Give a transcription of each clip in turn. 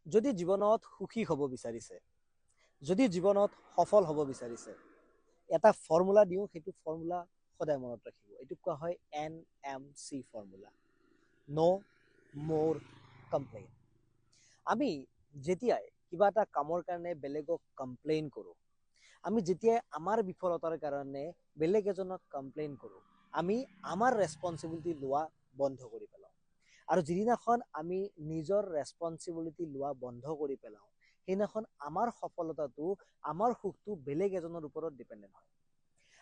যদি জীৱনত সুখী হ'ব বিচাৰিছে, যদি জীৱনত সফল হ'ব বিচাৰিছে, এটা ফৰ্মুলা দিওঁ, সেইটো ফৰ্মুলা সদায় মনত ৰাখিব। এইটোক কোৱা হয় NMC ফৰ্মুলা, ন' মোৰ কমপ্লেইন। আমি যেতিয়াই কিবা এটা কামৰ কাৰণে বেলেগক কমপ্লেইন কৰোঁ, আমি যেতিয়াই আমাৰ বিফলতাৰ কাৰণে বেলেগ এজনক কমপ্লেইন কৰোঁ, আমি আমাৰ ৰেছপনচিবিলিটি লোৱা বন্ধ কৰি পেলাওঁ। আৰু যিদিনাখন আমি নিজৰ ৰেছপনচিবিলিটি লোৱা বন্ধ কৰি পেলাওঁ, সেইদিনাখন আমাৰ সফলতাটো, আমাৰ সুখটো বেলেগ এজনৰ ওপৰত ডিপেণ্ডেণ্ট হয়।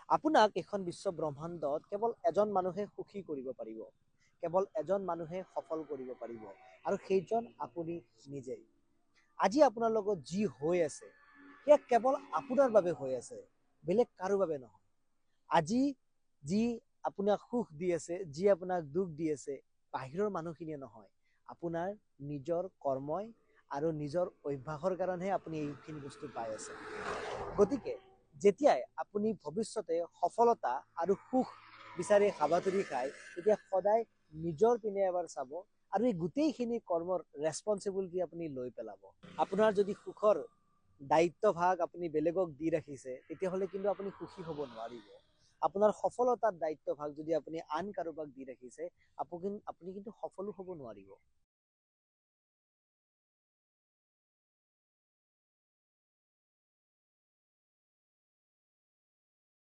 আপোনাক এখন বিশ্ব ব্ৰহ্মাণ্ডত কেৱল এজন মানুহে সুখী কৰিব পাৰিব, কেৱল এজন মানুহে সফল কৰিব পাৰিব, আৰু সেইজন আপুনি নিজেই। আজি আপোনাৰ লগত যি হৈ আছে, সেয়া কেৱল আপোনাৰ বাবে হৈ আছে, বেলেগ কাৰো বাবে নহয়। আজি যি আপোনাক সুখ দি আছে, যি আপোনাক দুখ দি আছে, বাহিৰৰ মানুহখিনিয়ে নহয়, আপোনাৰ নিজৰ কৰ্মই আৰু নিজৰ অভ্যাসৰ কাৰণেহে আপুনি এইখিনি বস্তু পাই আছে। গতিকে যেতিয়াই আপুনি ভৱিষ্যতে সফলতা আৰু সুখ বিচাৰি হাবাথুৰি খায়, তেতিয়া সদায় নিজৰ পিনে এবাৰ চাব, আৰু এই গোটেইখিনি কৰ্মৰ ৰেছপনচিবিলিটি আপুনি লৈ পেলাব। আপোনাৰ যদি সুখৰ দায়িত্বভাগ আপুনি বেলেগক দি ৰাখিছে, তেতিয়াহ'লে কিন্তু আপুনি সুখী হ'ব নোৱাৰিব। আপোনাৰ সফলতাৰ দায়িত্বভাগ যদি আপুনি আন কাৰোবাক দি ৰাখিছে, আপুনি কিন্তু সফলো হ'ব নোৱাৰিব।